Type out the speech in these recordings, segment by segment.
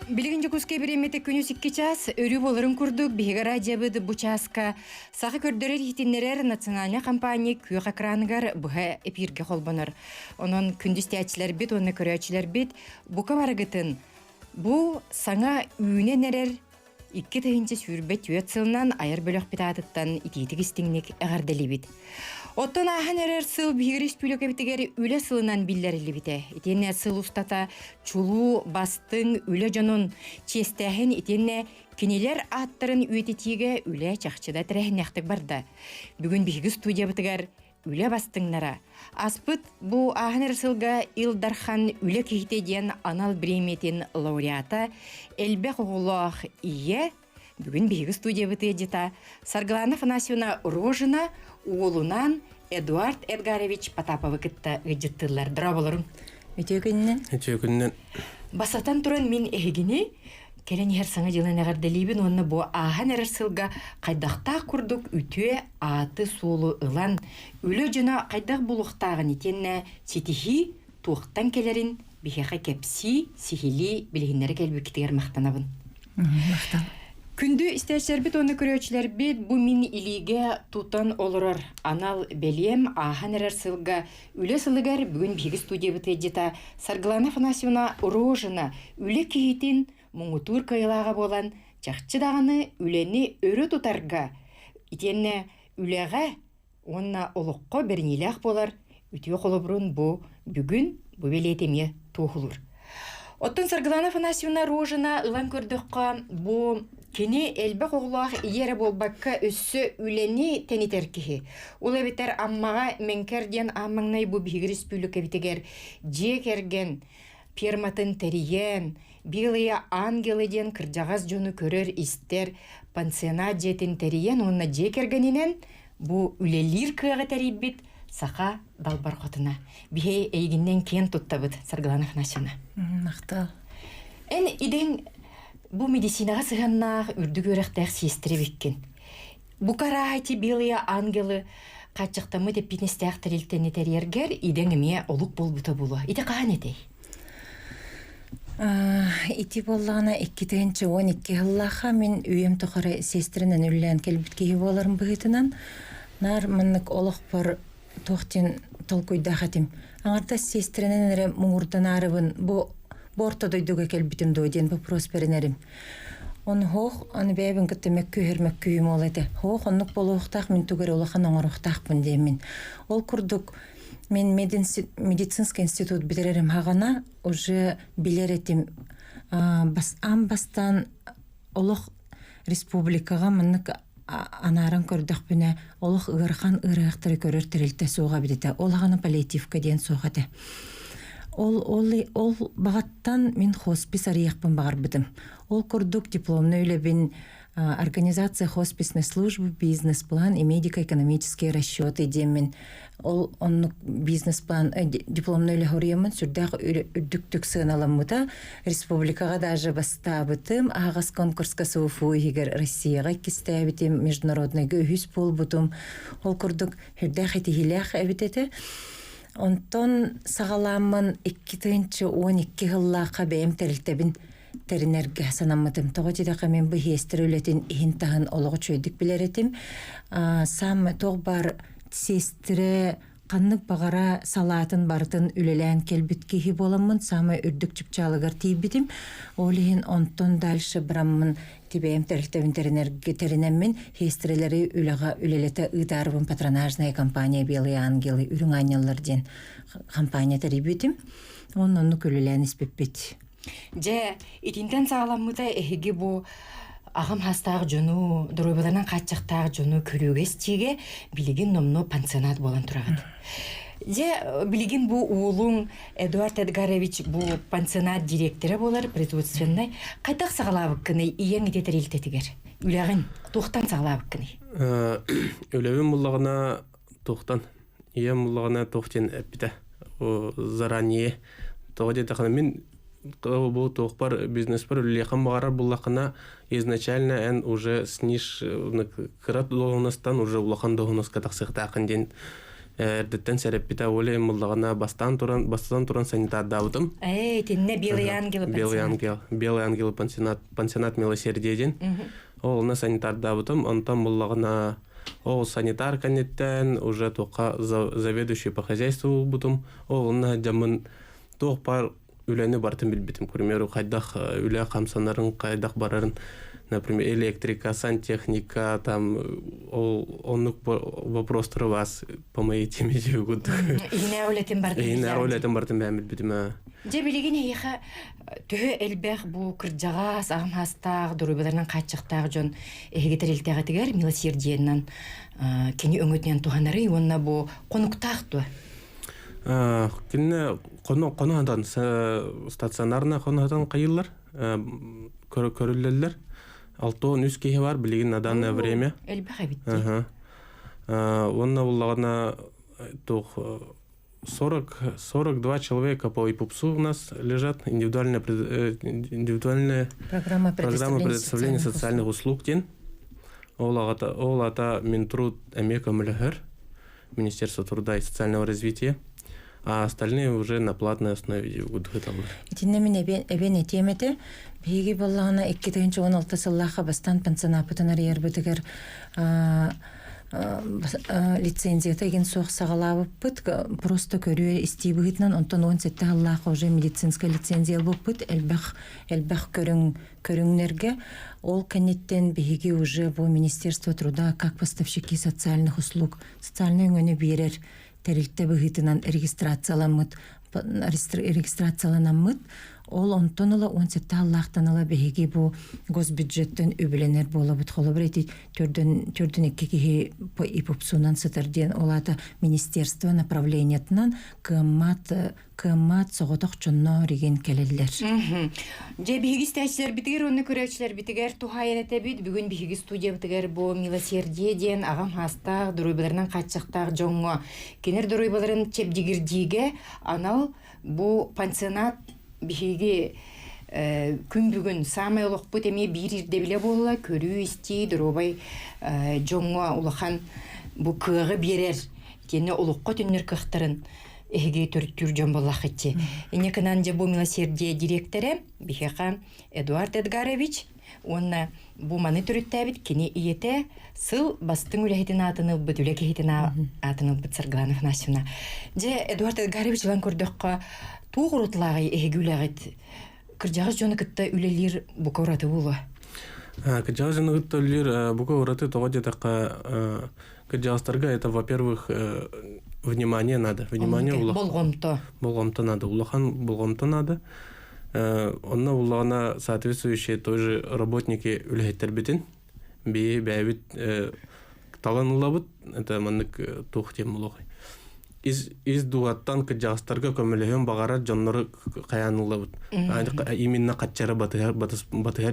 Билигин жокуске биремете күнүс 2 час өрү боларын курдук бигара жабыды бу часка сахы көрдөрөр хитиннерер национальный компания күйөк экраныгар буга эпирге холбонор. Онон күндүз тәчләр бит, оны көрөчләр бит. Бука барагытын бу саңа үйне нерер 2 тыгынчы сүрбет үөтсылынан айыр бөлөк битатыттан ититик истиңник эгардели бит. Оттон ахан эрер сыл бигирис пүлөкө битигер үле сылынан биллерили бите. Итенне сыл устата чулуу бастың үле жонун честехин итенне кинелер аттарын үетитиге үле чахчыда тирехнехтик барда. Бүгүн биги студия битигер үле бастыңнара. Аспыт бу ахан эрер сылга Илдархан үле кихите диен анал биреметин лауреата Элбек оголох ие бүгүн биги студия битие жита Саргалана Афанасьевна Рожина уолунан Эдуард Эдгарович Потапова кытта ыжыттылар. Дыраболорун. Өтөкүннен. Басатан туран мен эгини келен хер саңа жылын эгарделибин, онны бу ахан эрсылга кайдакта курдук үтүе аты сулу ылан үлө жана кайдак булуктагын итенне ситихи туктан келерин бихеха кепси сихили билгиннери келбекитигер мактанабын. Мактан. Күндү истәчләр бит, оны көрөчләр бит, бу мин илиге тутан олорор анал белем ахан эрсылга үле сылыгар бүгүн биги студия бит эжита Саргалана Афанасьевна Рожина үле кихитин муңутур кыйлага болан чакчы даганы үлени өрө тутарга итенне үлеге онна олокко бернилах болар үтүө колобрун бу бүгүн бу белетеме тухулур. Оттон Саргалана Афанасьевна Рожина ылан көрдөккө бу кини Элбек оголох иере болбакка өссө үлени тенитер-кихи. Ул эбитер аммага менкерден аммаңнай бу биги республика битигер же керген перматын териен билыя ангелыден кыржагас жону көрөр истер пансионат жетін териен онна же кергенинен бу үлелир кыга терибит сака далбар котуна бихе эйгиннен кен туттабыт Саргалана Афанасьевна. Мактал. Эн иден бу медицинага сыганнах үрдүк өрөктөр сестре биккен. Бу караати билыя ангелы качыктамы деп бинестяк тирилтени терьергер иден эме олук болбута булу. Иде каан этей. Ити боллана 2-12 жыллаха мен үйем тохары сестринен үллән келбиткеги боларым быгытынан нар мыннык олох бар тохтин толкуйда хатим. Аңарта сестринен эре муңурдан арыбын бу борто дойдуга келбитим дойден вопрос беренерим. Он хох аны бэбин кыттымек күйермек күйім ол эде. Хох оннук болуқтақ мен түгер олахан оңырықтақпын деймін. Ол курдук мен медицинский институт битерерим хагана уже билеретим бастан олох республикага мыннык анаран көрдөкпүнө олох ыгархан ырыактыры көрөр тирилте сууга бидете. Ол хагана паллиативка ден соогате. Ол багаттан мен хоспис арыякпын багарбыдым. Ол курдук дипломны үлебин организация хосписной службы, бизнес-план и медико-экономические расчеты демен. Ол оннук бизнес-план дипломны үле хориямын сүрдәк үрдүктүк сыналамыта республикага даже бастабытым агас конкурска суфу егер Россияга кистебитим международный гөһүс болбутум. Ол курдук хүрдәк этихилях эбитете. Онтон сагаламын 2-12 жыллака бэм терилтебин теринерге санаммытым. Тоготидака мен бу хестер үлетин ихинтахын олого чөйдүк билеретим. Сам тогбар сестре каннык багара салатын бартын үлелен келбиткеги боламын. Самы үрдүк чыпчалыгар тийбитим. Олихин онтон дальше браммын тибэм терилтебин теринерге теринеммин хестрелери үлега үлелете ыдарыбын патронажная компания Белые ангелы үрүң анялар ден компания терибитим. Оннук үлелен испеппит. Же итинтен сагаламмыта эхиги бу агам хастаак жону доройбадан каччактаак жону көрүгестиге билигин номно пансионат болан турагат. Же билигин бу уулуң Эдуард Эдгарович бу пансионат директору болар производственный кайдак сагалабыккыны иең итетерилтетигер. Үлегин тухтан сагалабыккыны. Үлебин буллагына тухтан. Ием буллагына тухтен эпите. Заранее тогодетахана мен бу тухпар бизнес-пар үллекан багарар буллакына изначально эн уже сниж кырат доғынастан уже улақан доғынаска тақсықты ақын ден Эрдеттен сереппите оле муллагана бастан туран санитар даутым. Тинне Белый ангел. Белый ангел пансионат милосердиеден. Ол на санитар даутым, онтан муллагана ол санитар канеттен, уже тоқа заведующий по хозяйству бутым. Ол на жамын тоқ пар үләне бартын билбитим. К примеру, кайдах үлә камсанарын, кайдах барарын, например, электрика, сантехника, там, оннук вопростары вас по моей теме жегуд. Ине Олетен бартын бәміл бітім. Же билеген ейха төһө элбэх бу кырдьаҕаас агамхастаах дурубаларынан каччыктаах жон эгетерилтега тигер милосердиеннан кини өңөтүнен туханары уонна бу конуктаахту. Кинне конуадан стационарна конуадан кайыллар көрүллерлер. 6-10 кейі бар, білеген на данное время. Элбэх битти. Онна буллагана 42 человека по ИПУПСу у нас лежат. Индивидуальная программа предоставления социальных услуг. Ол ата Минтруд Амека Млехер, Министерство труда и социального развития. А остальные уже на платной основе. Итиннемин эбен этемете биги боллагана 2016 сыллаха бастан пансионапытынар ярбытыгар лицензията еген соқ сағалабыппыт, просто көрүе истибыгытнан, онтон 17 аллаха уже медицинска лицензия быппыт, элбэх көрүңнерге, ол канеттен биги уже во Министерство труда как поставщики социальных услуг, социальный өңөне берер, терилте быгытынан регистрацияланаммыт, ол онтоныла 17 аллахтаныла беги бу госбюджеттен үбіленер болабыт холобрети төрдөн экки кихи по ИПУПСунан сытырден олата министерство направлениятынан кыммат соғотоқ чонно реген келелер. Же биги стачилер битигер, онны көрөчүлөр битигер тухайенете бит, бүгүн биги студия битигер бу милосердиеден агам хастаах дуруйбаларынан каччыктаах жоңго кенер дуруйбаларын чепдигирдиге анал бу пансионат биһиги күн бүгүн самай олоқпут эми бир ирде биле болла көрүү исти дробай жоңго улахан бу кыгы берер кене олоққа түннөр кыхтарын эге төртүр жон боллахытчы. Эне канан же бу милосердие директоры бихеха Эдуард Эдгарович онна бу маны төрүттәбит кене иете сыл бастың үлехитин атыны бит үлехитин атыны бит Саргаланов Насюна. Же Эдуард Эдгарович лан көрдөккө туғырытлагай эгүлэгит кыржагыз жоны кытта үлелер бука ураты болу. Кыржагыз жоны кытта үлелер бука ураты тоға жетаққа кыржагыстарға это, во-первых, внимание надо. Внимание болгомто надо. Улахан болгомто надо. Онна улағана соответствующие тоже работники үлехеттер бітін. Бәйбіт таланылабыт, это маннык туқ тем улағай. Из дуаттан кыржагыстарга көмөлөһөн багара жоннору каянылабыт. Именно каччары батыгар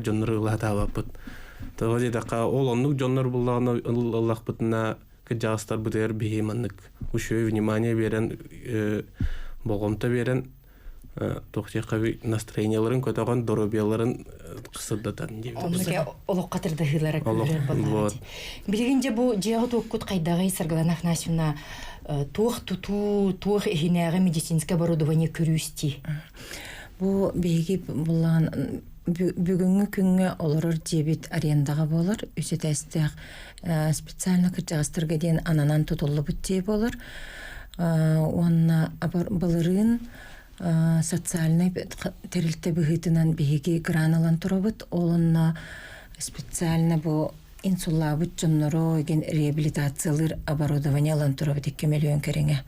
жоннору ылатабаппыт. Тогоди дака ол оннук жоннор буллагына ыллахпытына кыржагыстар бытыгар бихиманнык ушуй внимание берен, болгомто берен, тохтекаби настроенияларын көтөгөн доробияларын кысырдатан деп. Онуке олоқ катырдыгылары көрөр болду. Билгенже бу жыгы токкут кайдагы Саргаланов Насюна туох эхинеге медицинское оборудование көрүсти. Бу беги булган бүгүнгү күнгө олорор дебит арендага болор, үсөтөстөк специально кыржагыстарга ден ананан тутуллубут те болор. Онна балырын социальный терилте быгытынан беги граналан туробут, олонна специально бу инсуллабыт жонноро еген реабилитациялар оборудование лантуробыт 2 миллион кереңе.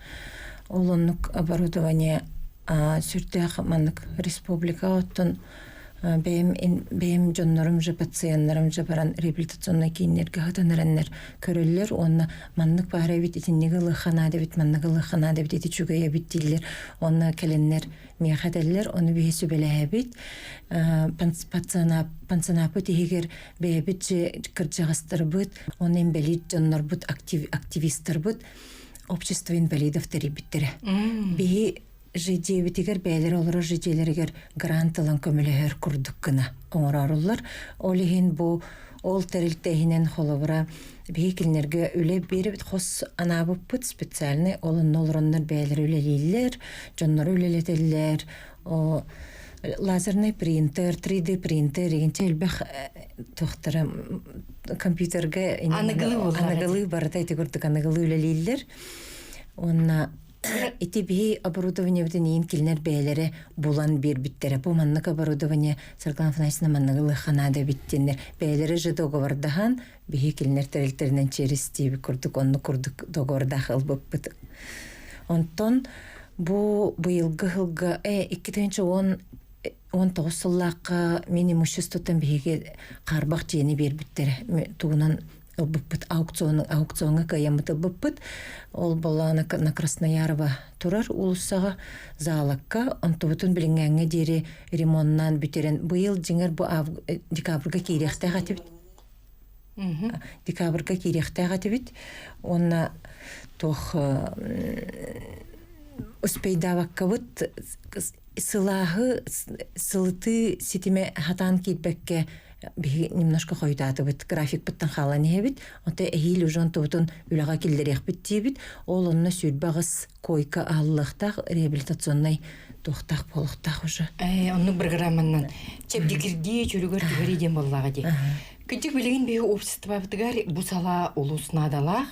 Олоннук оборудование сүртәк маннык республика оттон бәйім жоннорым же пациентларым же баран реабилитационный кейінерге хатанырыннар көрілер, онна маннык бары бит итиннеги лыхана дебит, манныгы лыхана дебит ити чугая бит диллер, онна келеннер мияхаделлер, оны бейсу белеhe бит, пансанапы тегер бейбит же кырджагастар бит, оны инвалид жоннор бит, активистар бит, общество инвалидов терибиттері. Бейі жидебитигер бәйлер олар жиделергер грант алан көмөлөөр курдук гына оңорорулар. Олихин бу ол терилтехинен холобра бейкилнерге үле беріп хос анабыппыт специальный олон олроннар бәйлер үлелейлер, жоннор үлелетелер, лазерный принтер, 3D принтер, егенче үлбәк тоқтара компьютерге анагылы барыта эти көрдік анагылы үлелейлер. Онна ити бии оборудование бітін ең келінер бәйлері булан бір біттері. Бұл маннық оборудование Сарган Фанайсына маннығылы қанада біттенер. Бәйлері жы доғывардахан бии келінер тәрілтерінен черес дейбі күрдік, онны күрдік доғывардақыл бұп бұт. Онтон бұл бұйылғы ғылғы 2019 сыллаққа мені мұшыстотын бейге қарбақ жені бер біттері. Туғынан бұппыт аукционға каямыты бұппыт. Ол боланы на Красноярова турар улуссаға залакка. Онты бұтын білінгәңе дері ремонтнан бүтерен. Бұйыл жеңер бұ декабрға кейректі ғаты біт. Декабрға кейректі ғаты біт. Онна тоқ успейдавакка бұт сылағы сылыты сетіме хатан кейтбәкке немножко қойдаты бит график биттен халаны хебит онта эхил ужон тутун үлага килдерек биттибит ол онна сүрбагыс койка аллыктак реабилитационный тохтак болохтак уже онну программанан чепдикирди чүрүгөр тигериден боллага ди китик билеген бе общество битгар бу сала улуснадалах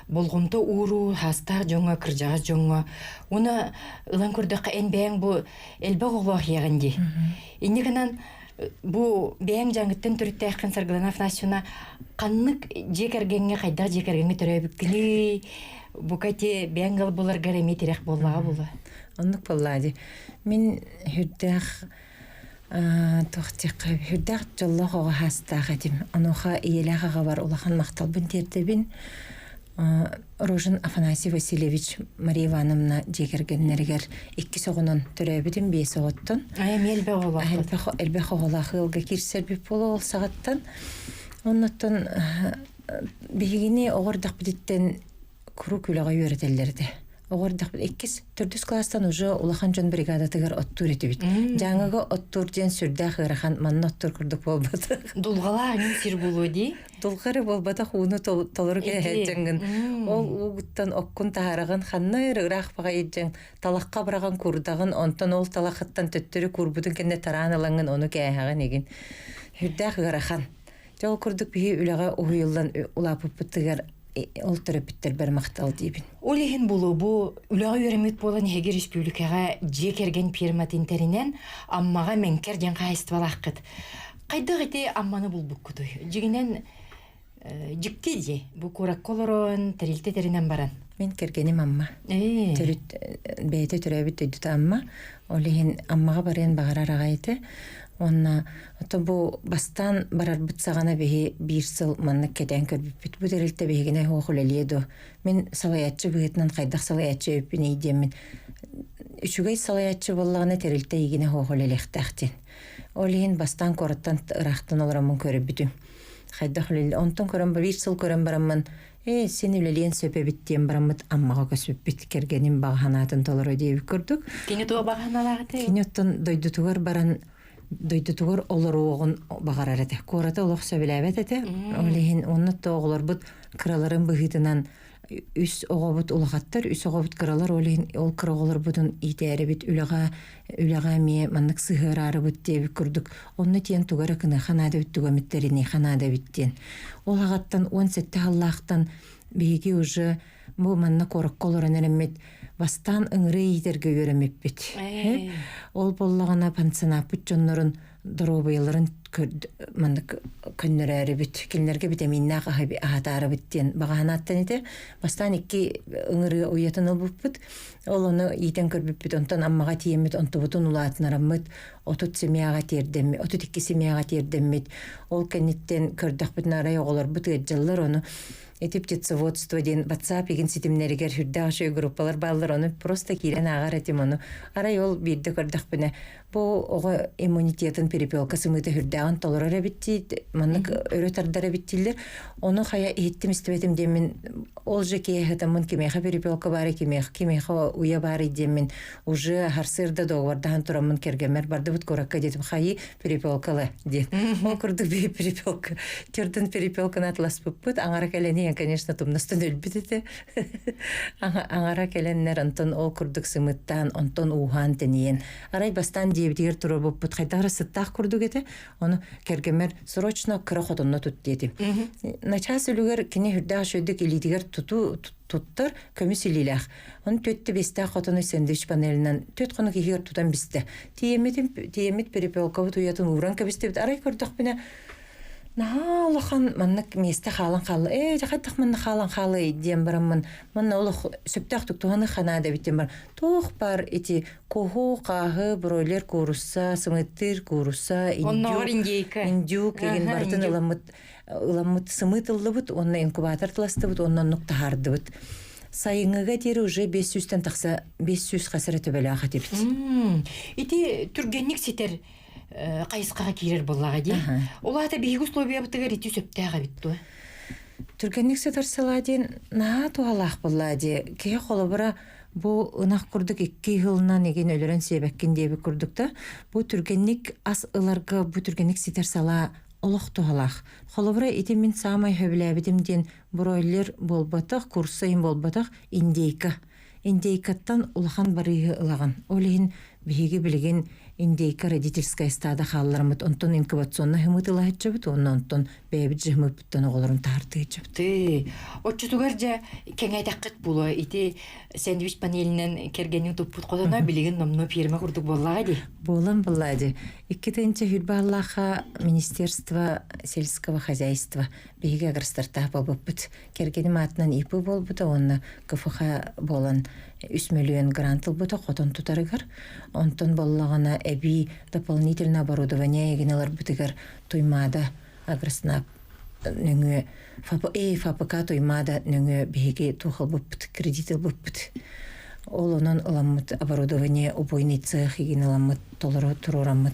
болгомто уру хаста жоңга кыржага жоңга уна ылан көрдөк эн бең бу элбе оглох ягынди иннигенен бу бең жаңыттан түрүттәккән Саргаланов Насюна каннык жекергенге кайда жекергенге төрөбүккүни бу кате бең булар гареме терек боллага була. Оннук боллади. Мен хүрдәк тохтык хүрдәк жоллого хастага дим. Аноха иелага бар улахан макталбын тердебин. Рожен Афанасий Васильевич Мария Ивановна жекергеннергер 2 соғынан төрөбүтүн 5 соғыттан. Мелбе оголақ. Элбе оголақ ылга кирсер бип болу ол сағаттан. Оннаттан бигини оғырдақ бидеттен куру күліға үйретелерді. Оғырдақ бит 2 төрдүс класстан уже улахан жон бригадатыгар оттур етібіт. Жаңығы оттур ден сүрдәқ ырахан манна оттур күрдік болбады. Дулғала аңын сир болу ди? Дулғары болбада хуыны толыры кәйәтжіңгін. Ол уғыттан оққын тағараған ханна ұрақ баға еджің талаққа біраған күрдағын, онтан ол талақыттан төттірі күрбудың кәнде таран алаңын оны кәйәған еген. Хүрдәқ ырахан. Жол күрдік бейі үліға ұйылдан ұлапып бұттығар ол терапевттер бер мактал дибин. Олеген булу бу үлага өремет болан Хегер республикага жекерген перматинтеринен аммага менкер жан кайыстыбалакыт. Кайдык эте амманы булбуккуду. Жигинен жикти ди бу курак колорон терилтетеринен баран. Мен кергеним амма. Төрүт бейте төрөбүт өйдүт амма. Олеген аммага барен багарарага эте. Онна бу бастан барар бутсагана беги 1 жыл маннык кеден көрбүт. Бу терилте бегине хохулелиеду. Мен салаятчы быгытынан кайдак салаятчы өпүн ийдемин. Үчүгөй салаятчы боллагана терилте ийгине хохулелехтахтин. Олин бастан кораттан ырахтан олрамын көрбүтүм. Кайдак хулел онтон көрөм 1 жыл көрөм барамын. Сен үлелен сөпебит диен барамыт аммага көсөпбит кергеним баганатын толору деп көрдүк. Кене туга баганаларды. Кенеттен дойдутугар баран дойдутугар олоруогун багарарате. Кората олох сөбелебет эте. Олин онны тоголор бут краларын быгытынан үс оғабыт улағаттар, үс оғабыт қыралар олейін, ол қырағылар бұдын итәрі біт үліға ме маннық сығырары бұд деп күрдік. Онны тен туғары кіні қанады біт түгаметтеріне қанады біттен. Ол ағаттан 17 халлақтан бейге ұжы бұл маннық орық қолырын әрімет бастан ұңыры етерге өремеп біт. Ол боллағана пансанапыт жонларын дробайларын мандык көннөрәрі бит килнерге витаминна ахатары биттен баганаттан ите бастан 2 ыңыры уятын албыппыт ол оны итен көрбүппүт онтан аммага тиемит онтубутун улаатынараммыт отут семияга тердемми отут 2 семияга тердеммит ол кенеттен көрдөкпүт нарай оголор бут жыллар оны этип птицеводство ден WhatsApp еген ситимнеригер хүрдагы группалар баллар оны просто кирен агар этим оны арай ол бирде көрдөкпүнө бу ого иммунитетин перепелка сымыта хүрдаган толорора битти маннык өрөтардара биттилер. Оны хая иттим истебетим демин ол же кеһетамын кимеха перепелка бары кимеха уя бары демин уже харсырда договордан турамын кергемер барды бут коракка детим хай перепелкалы де. Ол курдук бе перепелка. Терден перепелка натлас пуппут аңара келени конечно тумнастан өлбүтүтө. Аңара келеннер антон ол курдук сымыттан онтон ухан тенен. Арай бастан дебдигер туру буппут кайтары сыттак курдук эте. Оны кергемер срочно крохотонно тут деди. Начас үлүгөр кини хүрдө шөдүк илидигер туттар көмүсүлилах. Он төттү бесте хотону сэндвич панелинен төт кону кигер тутан бисте. Тиемит перепелка туятын уран кабисте арай көрдүк бине. Нахалахан маннык месте халан халы. Жакаттык манны халан халы дем барамын. Манна олох сөптак туктуганы ханада битем бар. Тох бар эти коху кахы бройлер курусса, сымыттыр курусса, индюк деген бартын ыламыт сымытыллыбыт, онна инкубатор тыластыбыт, оннан нуктахардыбыт. Сайыңыга тери уже 500-тен тақса 500 қасыры төбелі аға депіт. Ити түргенник сетер қайысқаға керер боллаға де. Олата бейгі условия бұтығар еті сөптәға бітті. Түргенник сетер саладен наға туғалақ болладе. Кеге қолы бұра бұл ынақ күрдік 2 жылынан еген өлірін себәккен дейбі күрдікті. Бұл түргенник ас ыларға бұл түргенник сетер сала олық туғалақ. Қолы бұра еті мен самай хөбіләбідімден бройлер болбатық, курсайын болбатық индейка. Индейкаттан улахан барығы ылаған. Олейін бейгі білген индейка родительская стада халларымыт, онтон инкубационна хымытыла хетчебіт, онтон бәйбіт жымыптан оғылырын тарты хетчебіт. Отчутугар жа кеңайтаққыт бұлы, ити сэндвич панелінен кергенің туппут қодана білеген номно перме құрдық боллаға де? Болан болладе. 2-тенче хүрбаллаха Министерство сельского хозяйства бейгі агрстарта болбыппыт. Кергенім атынан ипы болбыта, онна КФХ болан 3 миллион грантыл бұта қотон тұтарығар. Онтон боллағана әбі дополнительно оборудование егенелер бұтығар тоймада агрснап нөңі ФПК тоймада нөңі бейге тұқыл бұппыт, кредитыл бұппыт. Ол онын ыламыт оборудование убойный цех еген ыламыт толыры тұрурамыт.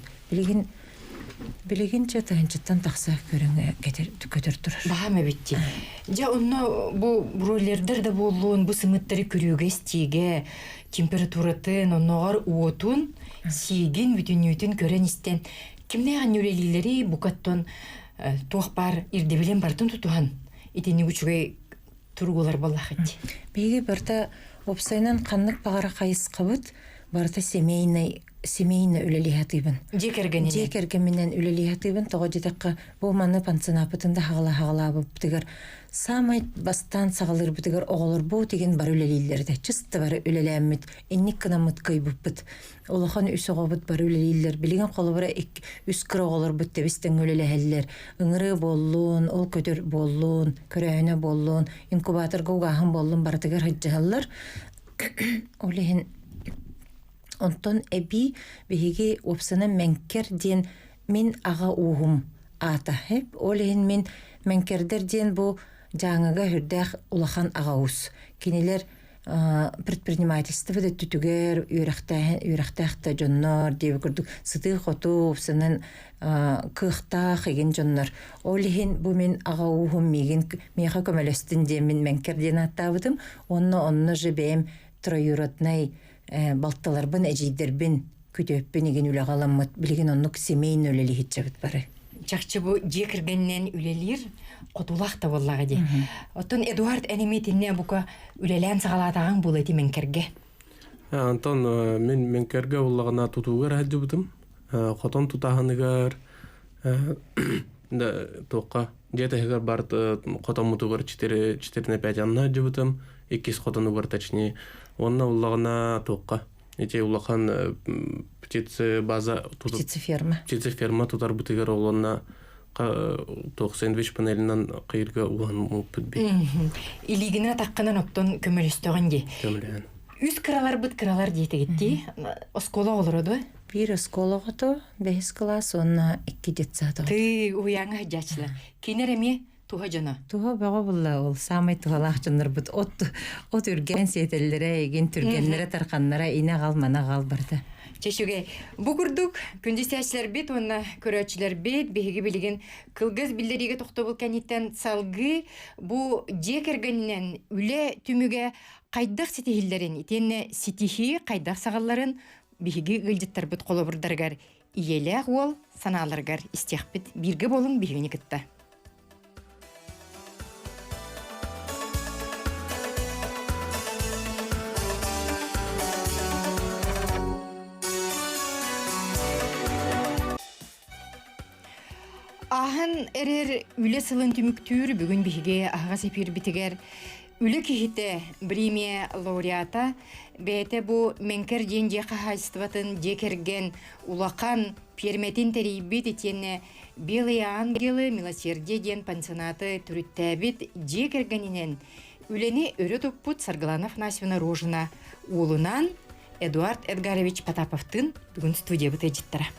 Білеген чатағынчыттан тақса көріңі көтір тұрыр. Бағам әбетті. Жа онна бұл бройлердер де болуын, бұл сымыттары көріуге стеге, температуратын, оннағар уотун, сиген бүтін көрен істен. Кімнеған өрелілері бұқаттон туақ бар, ирдебелен бартын тұтуған. Итені күчіге тұрғылар болақыд. Беге барда опсайнан қаннық бағара қайыс қабыт, барда семейный үлелихатыбын. Жекергенінен үлелихатыбын, тоғы жетаққа бұл маны пансынапытында хағала бұптығыр. Самай бастан сағалыр бұтығыр оғылыр бұл деген бар үлелейлерді. Чысты бар үлеләммет, еннік қынамыт көй бұппыт. Олыған үс оғабыт бар үлелейлер. Білген қолы бара үс кір оғылыр бұтты бістен үлеләхәлілер. Үңірі болуын, ол көтір болуын, көрәйіні болуын, инкубатор ғуғағын болуын бартығыр хыджығалар. Олығын онтон әбі бейге опсаны мәнкер ден мен аға уғым ата хеп. Олығын мен мәнкердер ден бұл жаңыға хүрдәқ улахан аға ұс. Кенелер предпринимательство да түтігер үйрақтақта жоннар дейбі күрдік сыты қоту опсының кықтақ еген жоннар. Олығын бұл мен аға уғым меген меға көмелестін ден мен мәнкер ден аттабыдым. Онны жібейім троюротнай балталарбын әжейдербін күтөппен еген үлі ғаламыт білген оннық семейін өлелі хетчабыт бары. Жақшы бұл жекіргеннен үлелер қотулақ та боллаға де. Оттон Эдуард әнеметінне бұқа үлелән сағалатаған бұл әті менкерге. Антон, мен менкерге олағына тұтуғар әді бұдым. Қотон тұтағынығар тоққа жетігер барды қотон мұтуғар 4-5 анна әді бұдым. 2 қотон ұғар тәчіне. Онна улағына тоққа. Ете улахан птицеферма тутар бутыгар олонна тоқ сэндвич панелинан қайырға улан мұппыд бей. Илигіне таққынан оптон көмөлістіған де. Көмөлен. Үз кыралар бұд кыралар дейті кетті. Оскола олыр оды? Bir оскола ғыты, 5 класс, онна 2 детсады. Ты уяңа жачылы. Кейнер әме? Туға жана. Туға баға бұлла ол. Самай туғалақ жаныр бұд. От үрген сетелері, еген түргенлері тарқанлары ине ғал, мана ғал барды. Чешуге бугурдук күндүсәчләр бит, онна көрәчләр бит, беге билеген кылгыз биллериге тохтобул кәниттен салгы бу жекергеннен үле түмүгө кайдак ситихиллерин, итенне ситихи кайдак сагалларын беге гылжыттар бит колобурдаргар иелек ол саналаргар истехбит бирге болун бигени кытта. Ахан эрер үле сылын түмүктүүр бүгүн биге ага сепир битигер үле кихите премия лауреата бете бу менкер денже кахайстватын жекерген улакан перметин терибит итенне белый ангелы милосердие ден пансионаты түрүттәбит жекергенинен үлени өрө туппут Саргаланов Насвина Рожина улунан Эдуард Эдгарович Потаповтын бүгүн студия бытыжыттара.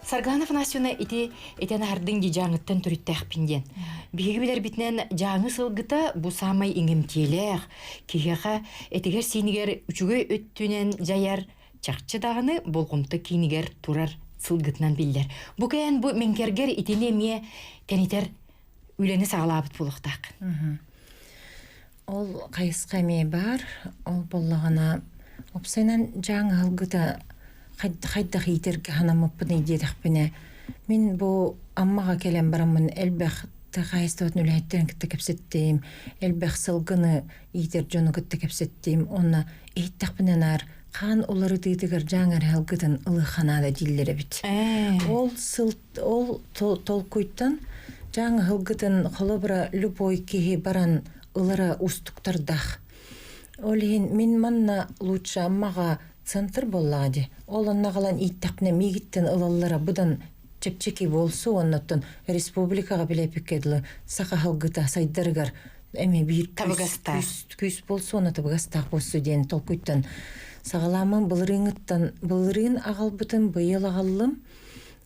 Саргаланов Насвина этен ардын жаңыттан түрүттәк пинден. Биги билер битнен жаңы сылгыта бу самай иңемтелек, кигеха этигер синигер үчүгө өттүнен жаяр чакчы дагыны болгумты кинигер турар сылгытынан биллер. Бу каян бу менкергер итине мие тенитер үлени сагалабыт булуктак. Ол кайыска ме бар, ол боллагана опсайнан жаңы алгыта хайдах итерге ханамыппын идедахпине. Мен бу аммага келен барамын элбэх тахайстот нүләйттен китте кепсеттим, элбэх сылгыны итер жону китте кепсеттим, онна иттахпиненар қан олары тыйтыгар жаңар халгытын ылыханада диллере бит. Ол толкуйттан жаңы халгытын холобра любой кихи баран ылара устуктардах. Олин мен манна лучше аммага центр боллади. Ол оннагалан иттахпне мигиттен ылаллара будан чепчеки болсу, оннаттан республикага билепиккедлы сака халгыта сайдаргар эми бир күс болсу, онна табыгастак болсу ден толкуйттан сагаламын былырын агалбытын быйыл агаллым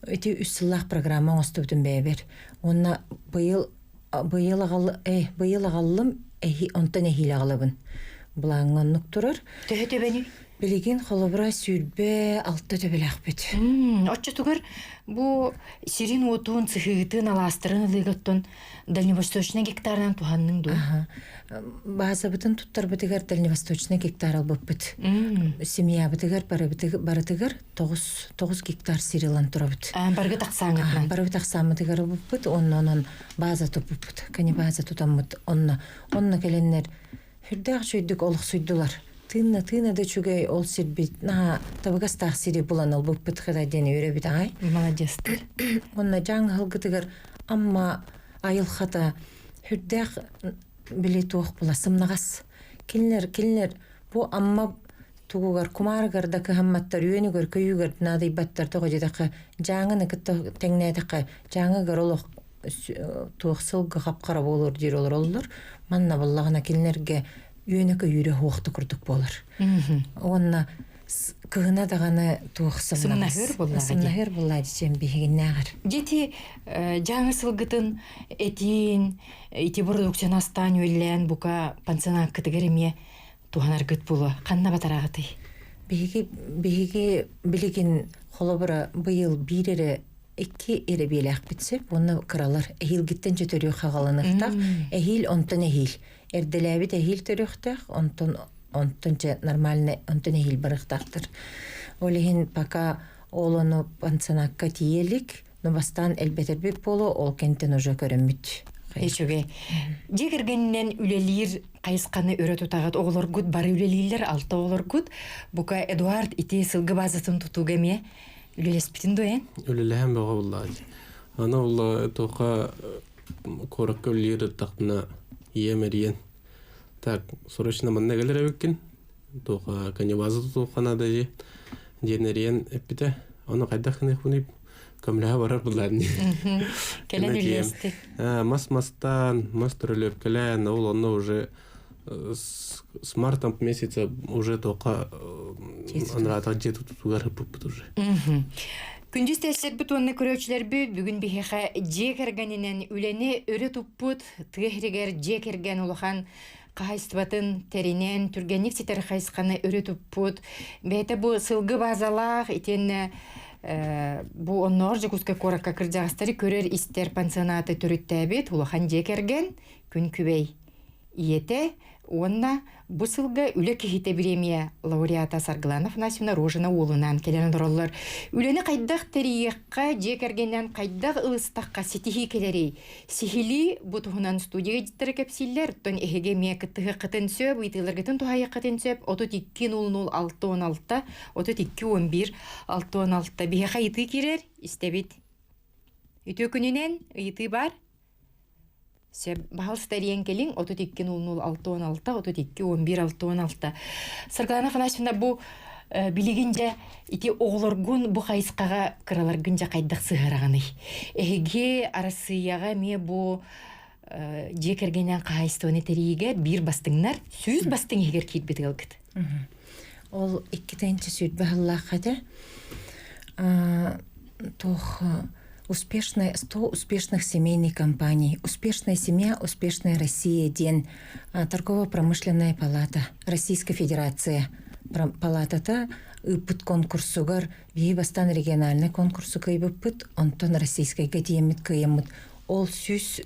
өте үссыллах программа остубдун бэбер. Онна быйыл агаллым онтан эхил агалабын. Булаңоннук турар. Төһөтөбени Билеген холобра сүрбе алты төбелек бит. Отчы тугар бу сирин отун цыхыгытын аластырын ылыгыттын дальневосточный гектарынан туханның ду. База бытын туттар бытыгар дальневосточный гектар албып бит. Семья бытыгар барытыгар 9 гектар сирилан турабыт. Баргы тақсаңытынан. Баргы тақсамытыгар албып бит, оннан база тупып бит. Кани база тутаммыт, онна келеннер хүрдәк шөйдік олық сөйділар. Тына да чугай ол сирбит. Табыгастақ сири булан албып бит хыда дени өрө бит ай. Молодецтер. Онна жаң халгытыгар амма айылхата хүрдәк биле туох була сымнагас. Келнер бу амма тугугар кумаргар хамматтар үйөнүгөр көйүгөр надай баттар тога жедакы жаңыны кытта теңнедакы жаңыгар олох туохсылга капкара болор дер олор. Манна боллагына келнерге үйөнөкө үйрө хуакты курдук болор. Онна кыгына даганы туохсымнагас. Сымнахыр булла дичем бигиннагар. Дети жаңы сылгытын ити продукция настан үйлен бука пансионат кытыгереме туханар гыт булу. Канна батарагыты? Биги билеген холобра быйыл бирере 2 эре белек битсе, оны кыралар эхил гиттен жетөрү хагалыныктак, эхил онтон эхил. Эрделебит эхил төрүктак, онтонча нормальный онтон эхил барыктактыр. Олихин пока олону пансионатка тиелик, но бастан элбетербек болу, ол кенттен уже көрөмүт. Эчуге. Жегергеннен үлелир кайысканы өрө тутагат оголор гуд бары үлелилер, 6 оголор гуд. Бука Эдуард ити сылгы базасын тутугеме үлелеспитин дуен? Үлелеhem бага буллади. Ана улла тока коракка үлелир тактына иемериен. Так, срочно манна келеребеккен. Тока каневазы тутукана дажи. Денериен эппите. Аны кайдахын эхунип көмләһә барар буллади. Келен үлелести. Мастан, мастырылып келен, ол оны уже с марта месяца уже тока анрата жету тутугар пуппут уже. Күндүз тәсер бит онны көрөчлөр бүгүн бихеха жекергенинен үлени өрө туппут тыгерегер жекерген улахан қайыстыбатын теринен түргенник ситер қайысқаны өрі тұппут. Бәйті бұ сылғы базалақ, итен бұ оннор жекузка коракка кіржағыстары көрер истер пансионаты түріттәбет, улахан жекерген күн күбей. Иете, онна бұ сылғы үлі кехите премия лауреата Саргланов Насимна Рожина олынан келен дұралар. Үлені қайдақ тәрейеққа жекергеннен қайдақ ұлыстаққа сетихи келерей. Сихили бұтығынан студияға жеттірі кәпсілер, тон әхеге мия кіттігі қытын сөп, ұйтыларғытын тұхайы қытын сөп, 32-00-616, 32-11-616 бейеқа ұйты керер, істебет. Үті күнінен ұйты бар. Бағыл стәрен келін 32-00-616, 32-11-616. Саргалана Фанасовна бұл білігінже ити оғылыргун бұл қайысқаға қыраларгынжа қайдақ сығарағаны. Әге арасыяға ме бұл жекергенен қайыстығыны тәрейге бір бастыңнар, сөз бастың егер кейт беті қалғыд. Ол 2-тенчі сөйт бағылақ қады. Успешная 100 успешных семейных компаний. Успешная семья, успешная Россия. День. Торгово-промышленная палата. Российская Федерация. Палата-то ыпыт конкурсугар. Вейбастан региональный конкурсу кайбыпыт. Онтон российская гадиемит каемыт. Ол сүз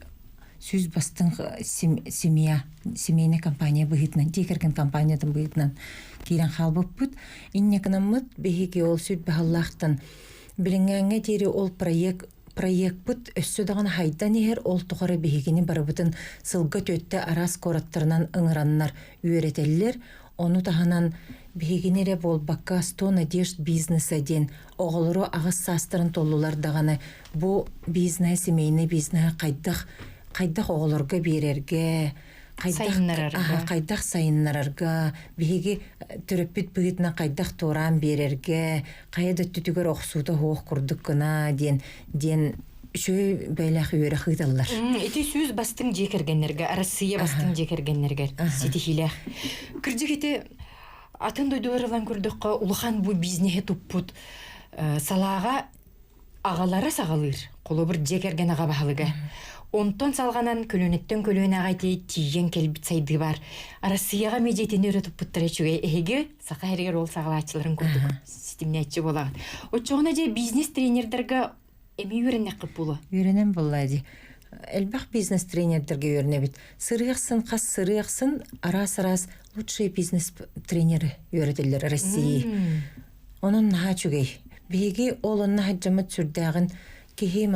бастың семья, семейная компания быгытнан. Декерген компаниядан быгытнан. Тирен халбыпыт. Иннекінамыт бейге ол сүд бағаллақтан. Білінгәңе дері ол проект бұд өссі дағын хайдан егер ол тұғары бейгені барыбытын сылғы төтті арас қораттарынан ыңыраннар үйретелілер. Оны тағынан бейгенере бол баққа 100 надежд бизнеса ден оғылыру ағыз састырын толулар дағаны бұ бизнес, семейні бизнес қайдақ оғылырға берерге, қайдақ сайыннарарға, бейге түріппіт бұғытына қайдақ торан берерге, қайда түтігер оқсуды хоқ құрдық күна ден шөй бәйләқ үйері қыдалар. Эти сөз бастың жекергенлерге, арасыя бастың жекергенлерге, сетихилях. Кірдік еті атын дойдуарылан көрдіққа ұлған бұл бизнеге тұппұт салаға ағалары сағалыр, қолы бір жекерген аға бағылыға. Онтон салғанан көлөнеттен көлөн ағайты тиген келбіт сайды бар. Арасыяға медиетені өретіп бұттыр әчуге әйге сақа әргер ол сағалатчыларын көрдік. Системіне әтчі болаған. Отчоғына же бизнес тренердерге әмей өрінне қып болу? Өрінен болады. Әлбақ бизнес тренердерге өріне бит. Сырыяқсын, қас сырыяқсын, арас-арас лучшие бизнес тренері өретелер России. Оның наға чүгей. Беге ол онна хаджамыт сүрдәғын кехей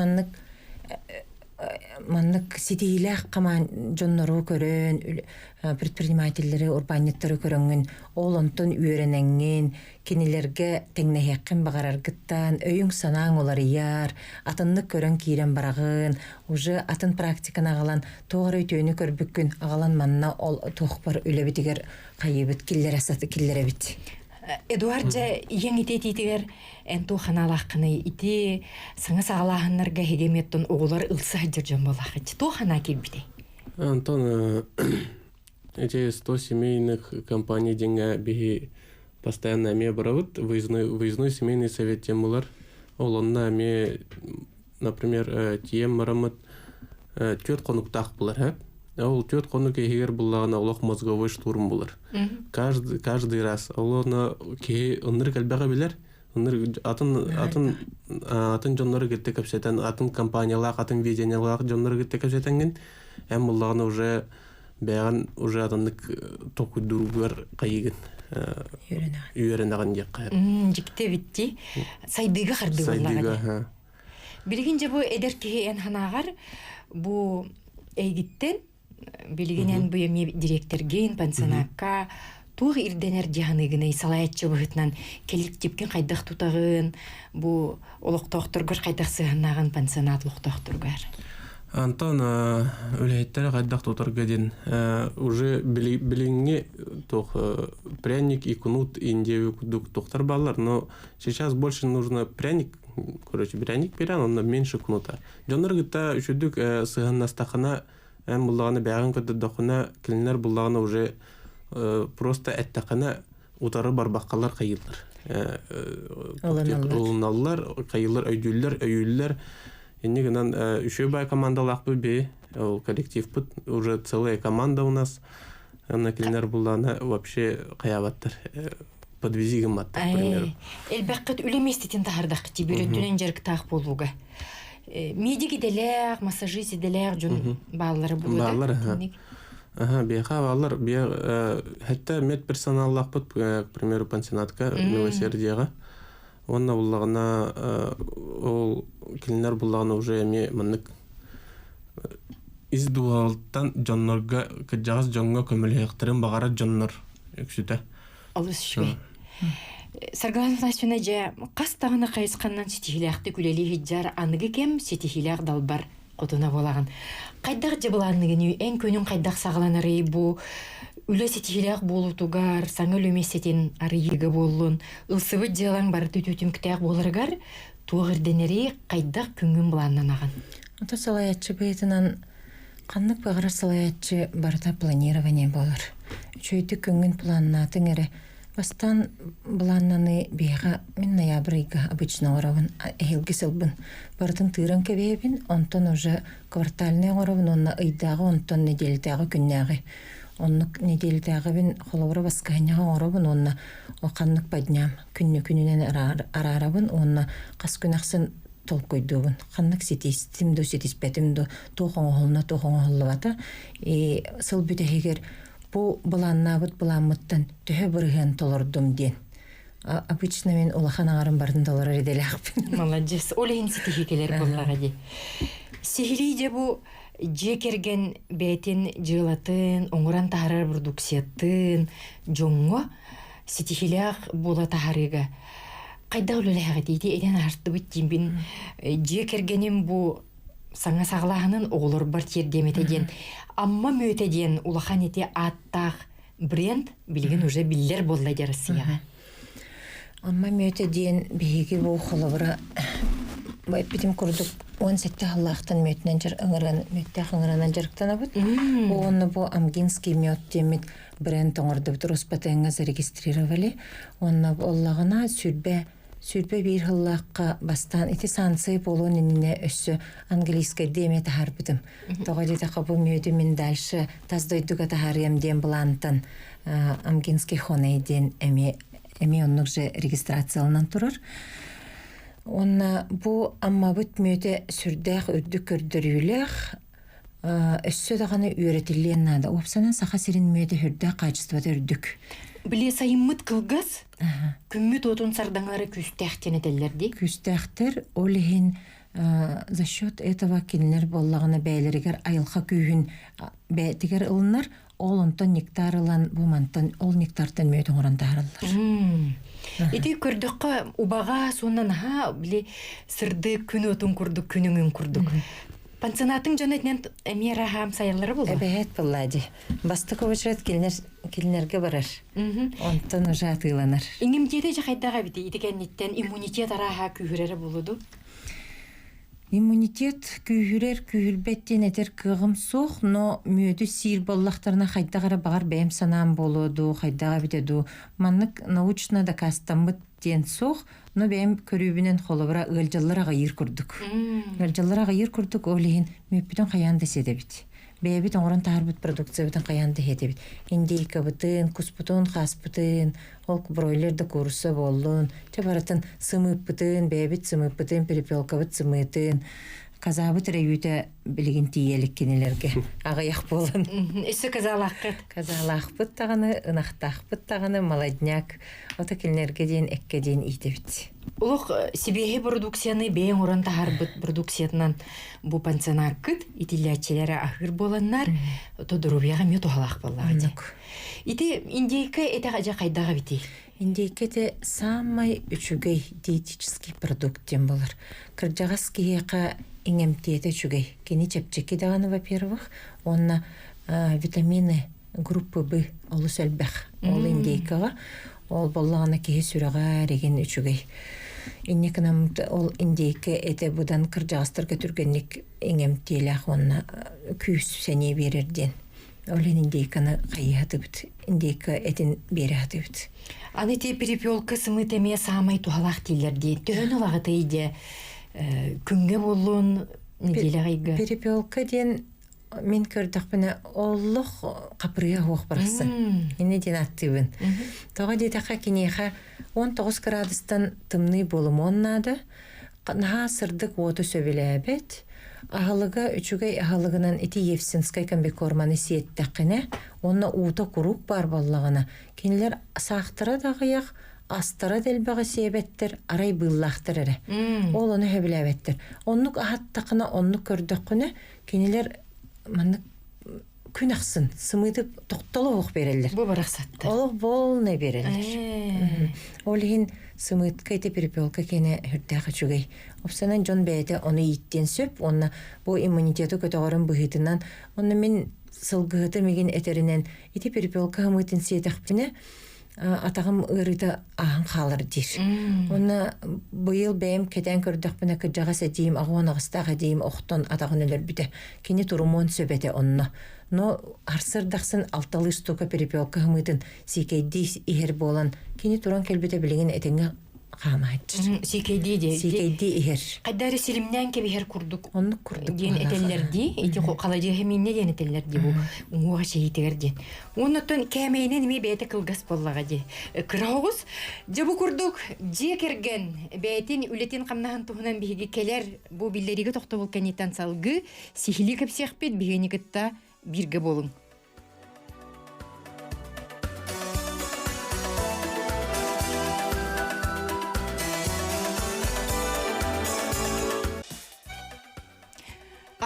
маннык сетейләқ қаман жоннору көрін, предпринимательдері, урбанеттері көріңін, ол онтон үйеренәңін, кенелерге тәңнәхеққін бағарарғыттан, өйің санаң олар яр, атынны көрін кейрен барағын, уже атын практикан ағалан, тоғыр өйтөйіні көрбіккін, ағалан манна ол тоқпар өлебетігер қайыбыт, келлер асаты, келлер әбіт. Эдуард жа ең итететігер әнту қаналаққыны ити сыңы сағалағынларға хегеметтен оғылар ұлса жүржен болақы. Ту қана келбіде? Антон, эти 100 семейных компаний деньга беги постоянно ме баравыт, выездной семейный совет темулар. Олонна ме, например, тием марамыт тет конуктақ бұлар, ол тет конук егер бұллағына олақ мозговой штурм бұлар. Каждый раз. Олона ке онныр кәлбәға білер, атын жонлары кетті көпсетен, атын компаниялақ, атын ведениялақ жонлары кетті көпсетенген, әм бұллағына уже бәған уже атынлық тоқыдырғыр қайығын үйерінаған дек қайыр. Жекте бітті. Сайдыға қарды бұллағады. Білгенде бұл әдер кеге ән ханағар, бұл әйгіттен, білгенен бұл еме директорген, пансионакка, туғы ирденер жағаныгыны салаятчы бұғытнан келік тепкен қайдақ тұтағын, бұл олықтоқтырғыр қайдақ сығынағын пансионат олықтоқтырғар. Антон, өлейттері қайдақ тұтырғаден, уже біліңе пряник и кнут индею тоқтар балар, но сейчас больше нужно пряник, пряник берен, он меньше кнута. Жондар гыта үшүдік сығыннастақына әм бұллағына бәғын көтірдіқына келінер бұллағына уже просто әттақына утары барбаққалар қайылыр. Олыналар, қайылыр, өйділер. Енегінен үші бай командалақ бұл бе, коллектив бұд, уже целая команда у нас. Анна килинер буллана вообще каябаттар. Подвизигим маттар, к примеру. Элбәккет үлеместетин тахардак тибүрөттүнен жерк таах болууга. Медики делер, массажист делер жон баллары булды. Баллары, ага, беха баллар, хәтта медперсоналлах бут, к примеру, пансионатка, милосердиега. Онна буллагына ол килинер буллагына уже эми мындык издуалтан жоннорга кыжагас жонго көмөлөктөрүн багара жоннор өксүтө. Алыс швей. Саргалан Власюна же қастағына қайысқаннан сетихилақты күлелі хиджар анығы кем сетихилақ далбар қотына болаган. Қайдақ жабыланығыны ән көнің қайдақ сағылан арай бұ, үлі сетихилақ болу тугар, саңы löмесетен арайығы болуын, ұлсыбы жалаң бары түтім күтәқ болырғар, туғырденері қайдақ күнгін бұланнан аған. Ота салаятчы бейтінан қаннық бағыра салаятчы барда планирование болыр. Чөйті күнгін планнатын әрі бастан планнаны беға мен ноябрыйга обычно оравын әйілгі сылбын. Бардың тырын кебейбін, онтон уже квартальный оравын, онна ыйдағы, онтон неделдегі күннәғы. Оннық неделдегі бін қолауыра басқайнаға оравын, онна оқанлық падням күннен арарабын, онна қас күн ақсын тол койдугун. Қанлық сетистимду, сетиспетимду, тоқың оғылы бата. Сыл бүтәхегер бу буланнабыт буламмыттан төһө бырыгын толордум ден. Обычно мен улахан ағарым бардын толорор еделяқпын. Молодец. Олейін сетихикелер боллаға де. Сехилейде бу жекерген бәтін жылатын, оңыран тахарар продукцияттын, жоңго сетихилях бола тахарыга. Қайда өлеләға дейді, еден арты бүттен бін жекергенім бу саңа сағылағының оғылыр бар тердеметеден. Амма мөтеден улахан ете аттақ бренд білген уже білдер болла жарысыяға. Амма мөтеден бейгі бұл қолыбыра бітім күрдік 17 халлақтан мөтінен жыр ыңыранан жарықтан абыд. Оны бұл амгинский мөт демет бренд оңырды бұд Роспатенға зарегистрировали. Оны олағына Сүрбе бир хыллаққа бастан ити сансы болуын инне өссі английская деме тахар бідім. Тоға деті қабы мөді мен дальше таздойдуға тахар емден бұлантын амгинский хонейден әме оннық же регистрациялынан тұрыр. Онна бұ амма бұт мөді сүрдәқ үрді көрдірілік өссі дағаны үйретілген нады. Опсанын сақа серін мөді үрдәқ қачыстывады үрдік. Біле сайыммыт кылгас, күмміт отын сардаңлары күстәқтен етелерді. Күстәқтер олығын за счет этого келінер боллағына бәйлерігер айылға күйін бәйтігер ылынар, ол онтан нектар ылан бұмантан, ол нектартан мөйтін оранда арылар. Еті көрдіққа убаға сонан біле сырды күн отын күрдік, күніңін күрдік. Пансионатын жанетнен әмер ағам сайылары болды? Әбәйет бұллади. Бастық өбішірет келінерге барар. Онтан ұжа атыланар. Иңімдеді жақайдаға біді, етігеннеттен иммунитет араға күйірері болуду? Иммунитет күйірбеттен әтер кығым соқ, но мөді сир боллақтарына қайдағара бағар бәйім санам болуду, қайдаға бітеду. Маннық научна да кастамыт ден соқ, но бәйім көрібінен қолыбыра ғылжаллар ағайыр күрдік. Ғылжаллар ағайыр күрдік олейін мөппіден қаянды седе біт. Бәйбіт оңырын тағыр бұт продукция бітін қаянды хеде біт. Индейка бұтын, құс бұтын, қас бұтын, ол бройлерді көрісі болуын, чабаратын сымып бұтын, бәйбіт сымып бұтын, перепелка бұт сымытын, казабыт рәйуті білген тиелік кенелерге ағаяқ болын. Өсі казалаққыт? Казалақпыт тағаны, ынақтақпыт тағаны, маладняк, ота келінерге дейін, әкке дейін үйді біт. Улуq сибеhe продукцияны бейін оран тахарбыт продукциятынан бу пансионаркыт итиллячелері ахыр боланнар тодорубияға мет оғалақ боллағады. Ити индейка эте қажа қайдаға бити? Индейка те самай үчүгей диетический продуктен болар. Кырджағас кейеқа иңемтиеті үчүгей. Кені чепчеки дағаны, во-первых, онна витамины группы Б олы сөлбәқ. Ол индейкаға. Ол боллағына кейі сүріға реген үчүгей. Иннекінам ол индейке әті бұдан кыржағыстыр көтіргенлік иңемтиеләқ онна күйіс сәне берерден. Олен индейканы қайы бұд. Индейка әтін бері бұд. Аны те перепелка сымытеме самай туғалақ дейлерде. Төн олағыты ейде күнге болуын неделі ғайғы? Перепелка ден мен көрдөхпүнө оллох капрыя хуох барсын. Эне ден аттыбын. Тога детаха кинеха 19 градустан тымный болумоннады. Наха сырдык оту сөбелебет. Ахалыга үчүгэй ахалыгынан ити Евсинскай комбикорманы сиеттеккене, онна ута курук бар боллагана. Кинилер сахтыра дагыяк, астыра делбаға себеттер, арай быйлахтыр эре. Ол оны хөбіләбеттер. Оннук ахаттақына, оннук көрдөккүнө, кинилер маннык күн ақсын, сымыдып тоқталы оқ берелер. Бұл барақсатты. Ол волны берелер. Ол хин сымытка эти перепелка кене хүрдәгы чугай. Опсанан жон бәйті оны иттен сөп, онна бұл иммунитету көтіғарын бұхытынан, онна мен сылғыты меген этерінен эти перепелка хымытын сетақпіне, атағым ұрыта ағын қалыр дир. Оны бұйыл бәйім кетен көрдіқпіне күджаға сәдейім, ағуан ағыстаға дейім оқтон атағын өлір біді. Кені тұрумон сөбәті онна. Но арсырдақсын алталы стука перепелка хымытын сикейді ихер болан. Кені туран келбеті білеген әтіңі қамайдыр. Сикейді де. Сикейді ихер. Қайдары селімнен кебігер күрдік. Оны күрдік. Ден әтелерді, еті қалады хеминне ден әтелерді бұл. Уға шейітігерден. Онытын кәмейінен ме бәйті қылғас боллаға де. Қырауғыз, жабы күрдік, же керген, бәйтін үлетін қамнағын тұғынан бейгі келер, бұл білдерігі тоқты бұл кәнеттен салғы, сихілі көпсеқ бет бейгені күтті бірге болың.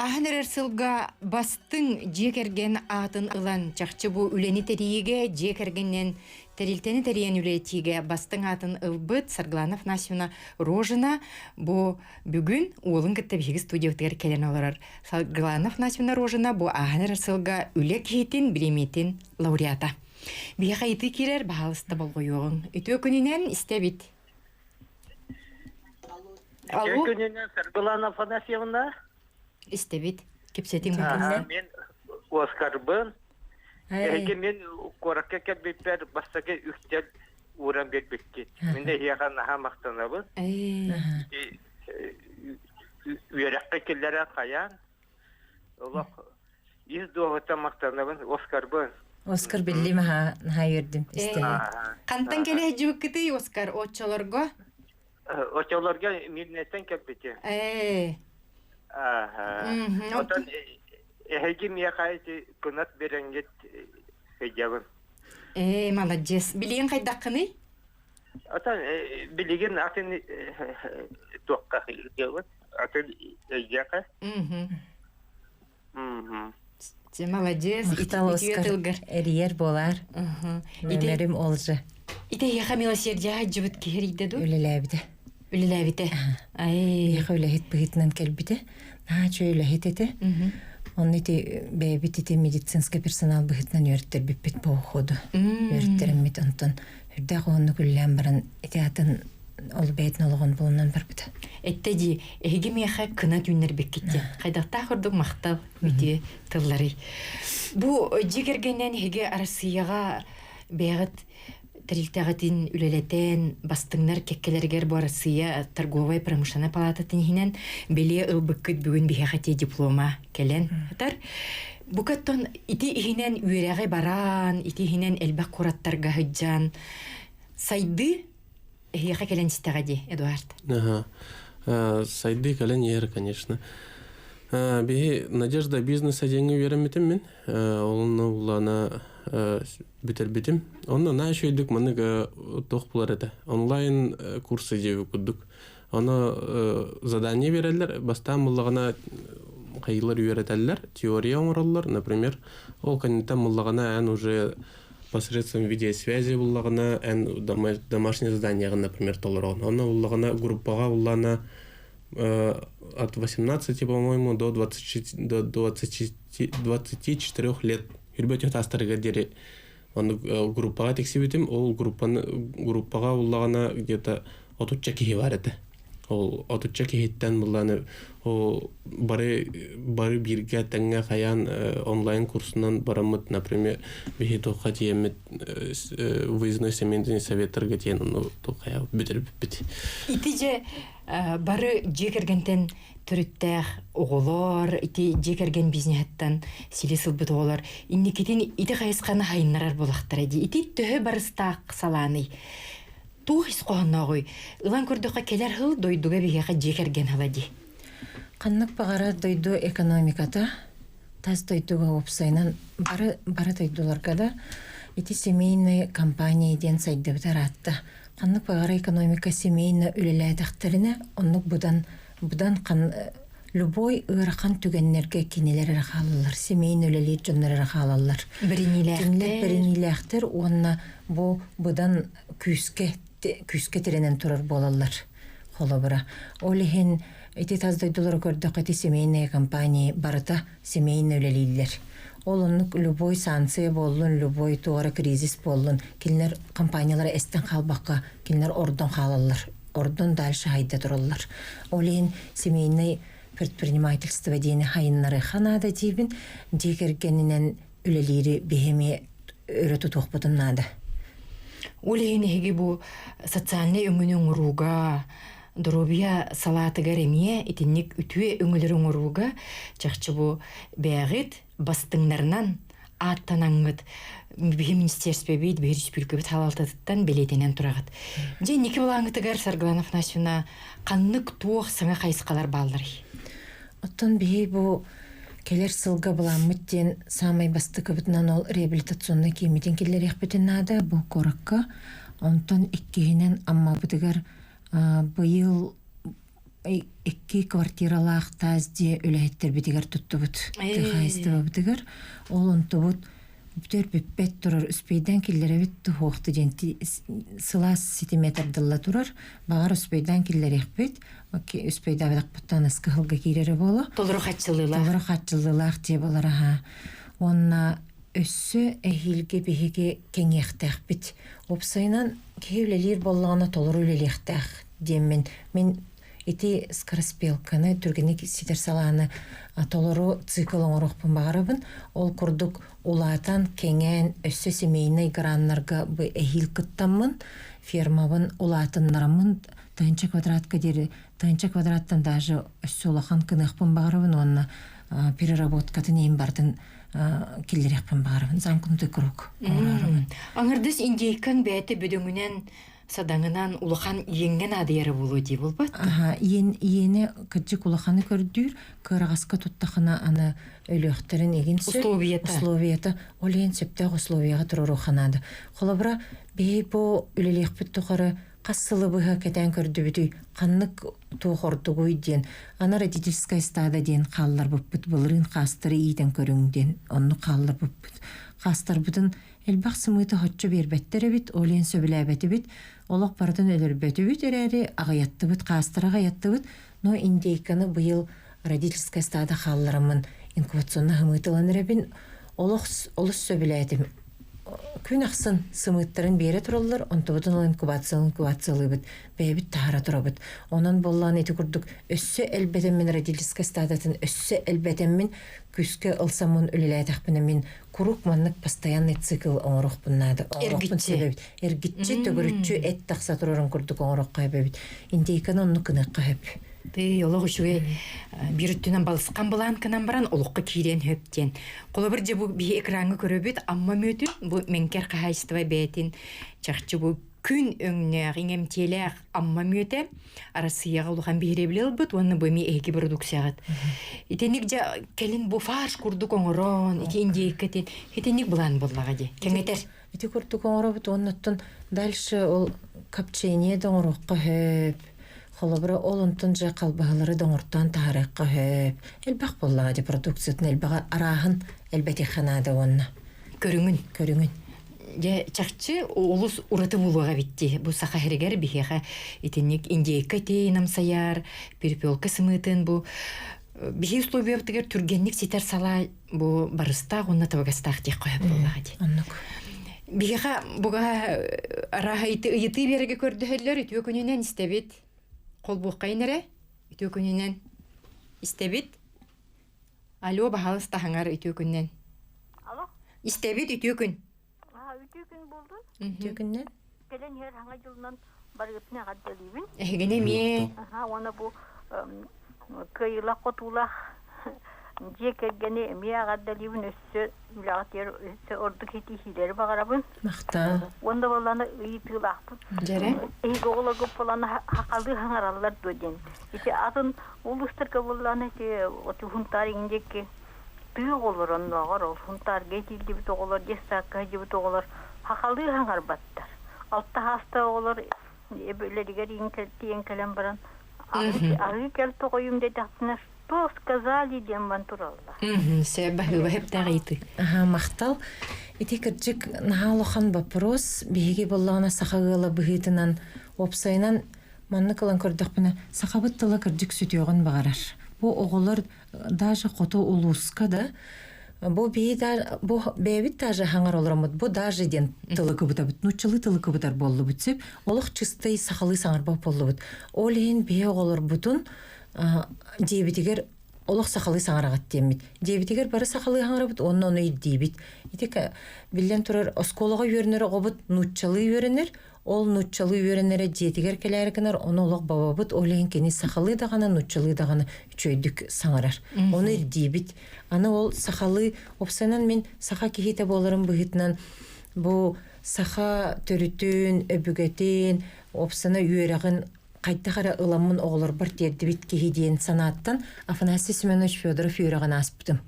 Ахынырыр сылға бастың жекерген атын ылан чақчы бұл үлені тәрейге жекергеннен тәрілтені тәрейен үлетіге бастың атын ылбыт Саргланов Насюна Рожина бұл бүгін олың кітті бейгі студиятығыр келен алырар. Саргланов Насюна Рожина бұл ахынырыр сылға үлек хейтін білеметін лауреата. Бейға еті керер бағалысты бол қойуғын. Үті өкінінен істебет. Өкінінен Саргланов Насюна İstebit. Kepsetin bakımda. Men Oscar'bın. Men korakka kebber bastaki üstel uğran betbekket. Men de yakan naha maqtanabın. Üyerakka kellere kayan. Allah iz doğata maqtanabın Oscar'bın. Oscar billi mi ha yürüdüm. Kantan kele cüvkiti Oscar oçalarga? Oçalarga minnetten kebbeti. Otan hegim yakaydı kınat berenget hejabın. Молодец. Bilin kaydakını? Otan bilgin atın tokka hejabın. Atın hejaka. Молодец. Мақтал Оскар әрiyер болар. Нөмерім олжы. İte yaha milasiyerdiya cübüt kehiriydi du? Өлеләбіді. Өлеләбіті. Яха өләхет бұғытынан кәлбіді. Наачы өләхет еті. Onun iti bebit iti медицинский персонал бұғытынан өрттер біппет бұл ходу. Өрттерім мет онтон. Үрдәқ оғыны күллән баран ити атын ол бәйтін олығын болынан бар бұды. Әтті де, әйгім яха кына түйінер бек кетті. Қайдақта құрдық мақтал өте тыллары. Бұл жекергеннен әйге арасыяға бәғыт Тарилтағатын үлелетен бастыңнар кеккелергер bu arasıya торговая промышленная палататын хинен беле ылбыккыт бүгін бихахате диплома келен. Тар букаттон ити хинен үйрәгы баран, ити хинен элбак кураттарга хыджан. Сайды яха келен стагади, Эдуард. Сайды келен ер, конечно. Би Надежда бизнеса деньги вереметем мен. Олны улана битер-битим. Онна на шөйдік мәнік тоқ бұлар еді. Онлайн курсы жеу күдік. Оны задание берелер. Бастан мұллағына қайылар үйретелер. Теория омыралар. Например, ол кәнеттен мұллағына ән уже посредством видеосвязи бұллағына ән домашнее задание, например, толырған. Оны бұллағына группаға бұллағына от 18, по-моему, до 24 лет. Үрбәт ятастырға дері. Оны группаға тексебетім, ол группаға ұллағына где-то отут чакихи бар еді. ол отучча кихиттен булланы о бары бирге теңге хаян онлайн курсунан барамыт, например, бихи тоха тиемет выездной семейный советтерге тиен onu тохая битирип бит. Ити же бары жекергентен түріттәқ оғылар, ити жекерген бизнеттен силесіл бұт оғылар. Иннекетін ити қайысқаны хайыннарар болақтар әді. Ити түхі барыстақ саланы. Тух ис қоғанна ғой. Илан көрдіға келер хыл дойдуға бігеға жекерген халади. Қаннық бағара дойду экономиката, таз дойдуға опсайнан бары дойдуларға да ити семейный компания ден сайды бітар атты. Қаннық бағара экономика семейна үлелі әдіқтеріне, онық бұдан любой ырақан түгеннерге кенелер рахалалар, семейн үлелі жонлар рахалалар. Біріниләқтер, онна бұдан күйске теренен тұрар болалар. Қолы бұра. Олеген эти таздойдулар көрдіқ эти семейная компания барыта семейн үлелейлер. Ол оннук любой санкция болын, любой туғара кризис болын, келінер компаниялары әстен қалбаққа, келінер ордон қалалар. Ордон дальше хайда тұралар. Олеген семейный предпринимательство дейіні хайынлары ханада дейбін, дегергенінен үлелері бейеме өрөті тоқпытын нады. Олеген еге бұл социальный өңінің ұруға, дұробия салаты ғареме, етіннік үтуе өңілері ұруға, жақчы бұл бәғыт бастыңларынан аттанаңғыд, бейі министерство бейд, бейі республика бейд халалтадыттан белетенен тұрағыд. Же неке болаңғытығар Саргланов Насюна қаннық туық саңа қайысқалар балдыр. Оттан бейі бұл келер сылға бұламыттен самай басты көбітінен ол реабилитационны кеймеден келер еқпетін нады бұл қорыққа. Онтан иккейінен амма бұдығар бұйыл икки квартиралақ тазде үләйттер бітігер тұтты бұд. Тұқайысты бұдығар. Ол онты бұд бүтер бүппет тұрар үспейден келлері бітті хоқты женті сылас ситиметрділла тұрар. Бағар үспейден келлері еқпет. Үспейді абедақ бұттан ұсқы ғылға кейлері болу. Толыры қатшылылақ де болар. Онна өссі әйілге бейге кеңеқтәқ біт. Опсайынан кейлелер болағына толыры өлелектәқ деймін. Мен эти скороспелканы түргенек ситер саланы толору цикл оңырықпын бағарабын. Ол күрдік улатан кеңен өссі семейный граннарға бұ әйіл күттамын. Фермабын улатыннарамын. Тайынча квадратка дері. Тайынча квадраттан даже өссі улақан кынықпын бағарабын. Онна переработкатын ең бардың келдерекпін бағарабын. Замкынды күрік. Аңырдыз индейкан бәйті бүдіңінен садаңынан улахан еңген адыяры болу дей бол бат? Иені кірджік улаханы көрдір, көрағасқа тұттақына аны өліқтерін егенсі. Условията. Ол ең сөптәқ условияға тұрыр оқанады. Қолабыра бей бұл өлелек біт тұқары қассылы бұға кәтен көрді бүді қаннық тұғырды ғой ден. Ана родительская стада ден қалылар бұппыт бұлырын қастыры үйден көріңден. Оны қалылар бұппыт. Қастар бұдын әлбақ сымыты хотчы бербеттері біт, олен сөбілі әбәті біт, олық бардың өлір бәті біт, әрәрі ағаятты біт, қастыр ағаятты біт. Но индейканы бұйыл родительская стада қалыларымын инкубационна хымытыланыр әбін, олыс сөбілі әдім. Күн ақсын сымыттарын бері тұралылар, онты бұдын ол инкубациялы біт, бәйбіт тағара тұра біт. Онан болуан еті күрдік, өссі әлбәтіммен родительская стадатын, өссі әлбәтіммен күске ылсамын өлеләйтақпіні мен күрік маннық постоянный цикл оңырықпыннады. Әргітчі, төгірітчі әт тақса тұрарын күрдік оңырыққа әбәбіт. Индейканы онны кыныққа әбі. Олығы үшуге бір үттінен балысқан болан кынан баран олыққа кейден хөптен. Қолы бір же бұл бей экранғы көрөбет, амма мөтін, бұл менкер қағайыстывай бәйтін. Чақчы бұл күн өңнәғ, еңемтеләғ амма мөті, арасыяға олыған бейребілел бұд, оны бұйме әйкі продукцияғыд. Етенік же кәлін бұл фарш күрдік оңырон, еті индейкетін, етенік бұлан болаға де. Кәңетер? Еті күрдік оңыры бұд, оннаттың дальше ол капчение доңырыққа хөп. Холобра олонтон жа қалбағалары доңырттан тағарыққа хөп. Әлбақ болаға де продукциятын әлбаға арағын әлбәте қанады онына. Көріңін. Чақчы олыс ұраты болуға бітті. Бұл сақа әрігер бігеға етенек индейка тей намсаяр, перепелка сымытын бұл. Бігі условия бұтығар түргеннік сетер сала бұл барыстақ, онына табағастақ дек қойып болаға де. Оннық. Бігеға бұға араға үйті береге көрді әлілер, үтіе көнінен істебет. Қолбуққайнere, үтө күнінен истебит. Алло, бахалыс тахаңар үтө күннен. Алло? Истебит үтө күн. Үтө күн болды. Төкүннен. Келен хер хаңа жылынан барыгытына гадделибин. Эгене ме. Оны бу кыйла котула жекергени мия гадделибин өссө үлагатер өссө ордук хити хилери багарабын. Мактал. Онда баланы ыйтылахпын. Жаре. Эйгола көп баланы хакалды хаңаралар доден. Ити атын улустарга баланы те оту хунтариндеке тыгы олор онногор ол хунтар гетилди бит оголор жесакка жибит оголор хакалды хаңар баттар. Алта хаста оголор эбелеригер инкелтиен келен баран. Ары кел тоgoyum dedi aslında что сказали дем бантуралла. Себа хеп тагыйты. Мактал. Ити кыржык нахалохан вопрос биги боллагына сахагыла быгытынан опсайнан манны кылан көрдөкпүнө сахабыт тыла кыржык сүтөгөн багарар. Бу оголор даже кото улуска да бу бебит даже хаңар олоромут бу даже ден тылыкы бутабыт нучылы тылыкы бутар болду бутсеп олох чыстай сахалы саңарбак болду бут. Олен бие оголор бутун дебитигер олох сахалы саңарагат демит. Дебитигер бары сахалы хаңарабыт онно ийдибит. Итек билен турар осколого үйрөнөр огобут нучылы үйрөнөр. Ол нуччалы үйренере жетигер келерігінер, оны олық бабабыт олейін кені сақалы дағаны, нуччалы дағаны үчөйдік саңарар. Оны дейбіт. Аны ол сақалы, опсанан мен сақа кейте боларым бұғытынан, бұл сақа төрітін, өбігетін, опсана үйерағын қайта қара ыламын оғылыр бір терді бит кейден санаттан Афанасий Семенович Федоров үйерағын аспытым.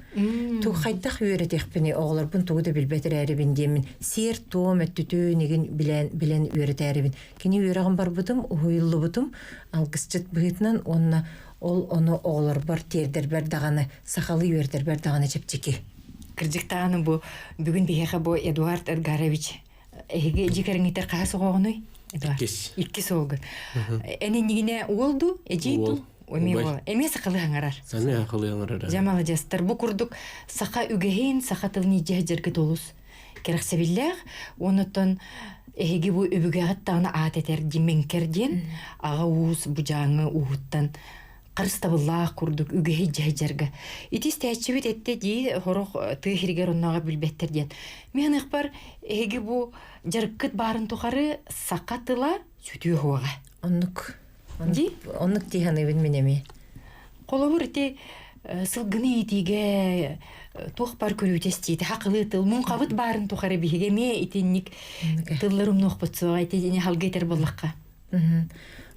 Туғы қайдақ үйеретекпіне оғылыр бұн туғы да білбәтір әрібін демін. Сер туым әттүті неген білен үйерет әрібін. Кені үйерағын бар бұдым, ұйылы бұдым, алғысчыт бұғытынан оны оғылыр бар тердер бәр дағаны, сақалы үйердер бәр дағаны чепчеке. Кырдықтағаны бұл бүгін бейеға бұл Эдуард Эдгарович әйге жекеріңітер қағасы қоғыной? Икки соғы. Әненігіне олду, әжейду? Әме сақалы аңарар. Сәне ақылы аңарар. Жамалы жастар. Бұ күрдік сақа үгейін, сақа тылыны жәргі толус. Керек сәбілләғ, оныттан әйге бұ өбігеғаттағына ат әтер деменкерден, аға уыз бұжаңы уғыттан қарыстабыллақ күрдік үгей жәргі. Итіс тәтшібет әтті дей ғұрық тұғыргер оннаға бүлбеттерден. Мен ұқпар әйге бұ жарқыт барын тұқары сақа тыла сүті ғуаға. Оннық дейханы бін менеме. Қолауыр әте сылғыны етеге туқ бар көрутес дейді. Хақылы тыл, мұн қабыт барын тұқары бейге ме етеннік тылларым ноқпытсуға етедіне халға етер болаққа.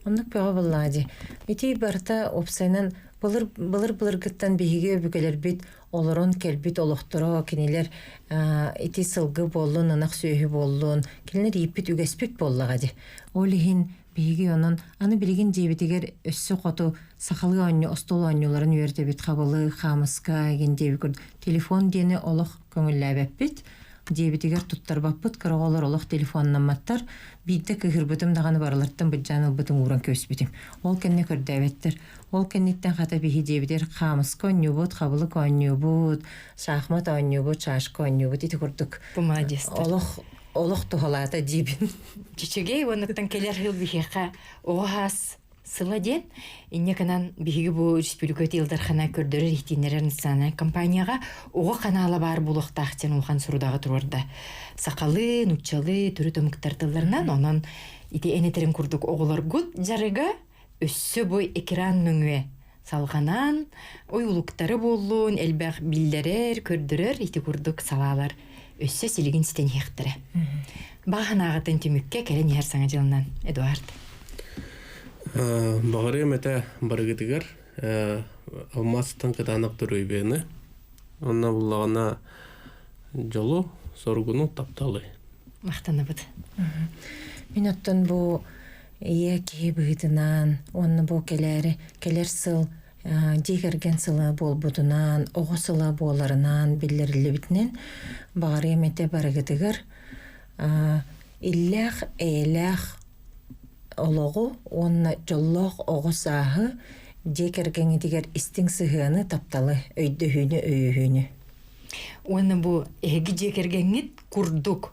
Оннық бәға боллади. Бетей барта опсайнан былыр гыттан бейге өбігелер бит, олырон келбит олықтыра, кенелер ити сылғы болуын, анақ сөйі болуын, кенелер еппет үгеспет боллағади. Олихин бейге онын, аны білген дебетігер өссі қоту сақалы онны, остол онныларын үйерде бит қабылы, қамысқа, ген дебі көрді. Телефон дені олық көңілі бит. Дебетигер туттар баппыт, кырағалар олық телефонынан маттар, бейді кігір бұтым дағаны барыларттан бұджан ұлбытым уран көс бітім. Ол кәнне көрді әветтір. Ол кәннеттен қата бейі дебетер қамысқа онны бұд, қабылық онны бұд, шахмат онны бұд, шашқы онны бұд, еті көрдік. Бұмадестір. Олық тұғалата дебін. Чечегей, оныттан келер хыл бейхеқа оғас сыла ден, иннеканан биһиги бу республика тилдархана көрдөрөр ихтинерер национальный компанияга ого канала бар булуктактен улхан сурудагы турурда. Сакалы, нучалы, түрү төмүктартыларынан онон ити энетерин курдук оголор гуд жарыга өссө бой экран нүңүе салганан оюлуктары болуун элбэх биллерер көрдөрөр ити курдук салалар өссө силигин ситен хектире. Баханагатын түмүкке келен яр саңа жылынан Эдуард. Бағары мәті барғытығыр алмастан кытанық тұройбені. Онна бұлағына жолу соргуну тапталы. Мақтаны бұд. Мен оттан бұл ке бұғытынан, онны бұл келер сыл, дегерген сылы бол бұдынан, оғы сылы боларынан, білдерілі бітінен бағары мәті барғытығыр. Иллях, эйлях, олоғу, онна жоллоқ оғы сағы декергені дегер істің сығыны тапталы өйді өйі. Оны бұ әгі декергенет күрдік.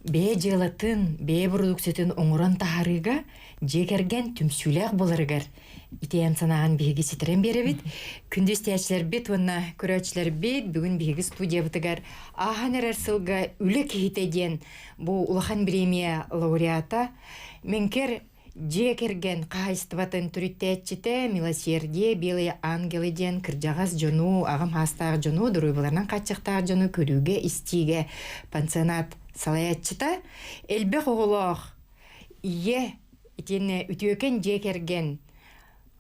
бе жылатын, бе продукциятын оңуран тахарыга жекерген түмсүләк боларыгар. Итеян санаган биһиги ситерен беребит. Күндүз тәчләр бит, онна көрәчләр бит, бүгүн биһиги студия битигер. Ахан әрсылга үле кихитеден бу улахан премия лауреата менкер жекерген кайстыбатын түрүттәчите милосердие белые ангелы ден кыржагас жону агам хастагы жону дуруйбаларынан качыктагы жону көрүүгө истиге пансионат салаятчыта элбе оголох ие итене үтөкен жекерген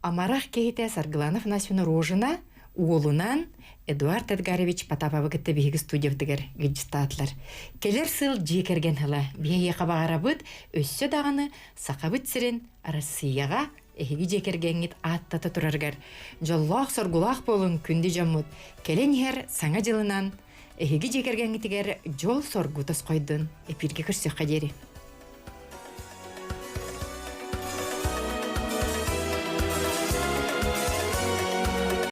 Амарах кейте Саргланов Насюна Рожина уолунан Эдуард Эдгарович Потапова гытты биһиги студиявдыгар гыджыстаатлар. Келер сыл жекерген хыла бие кабагарабыт өссө даганы сакабыт сирен Россияга эхиги жекергенгит аттата тураргар. Жоллох соргулах болун күнди жаммут. Келен хер саңа жылынан эхиги жекергенгитигер жол соргутас койдун. Эпирге кырсык кадери.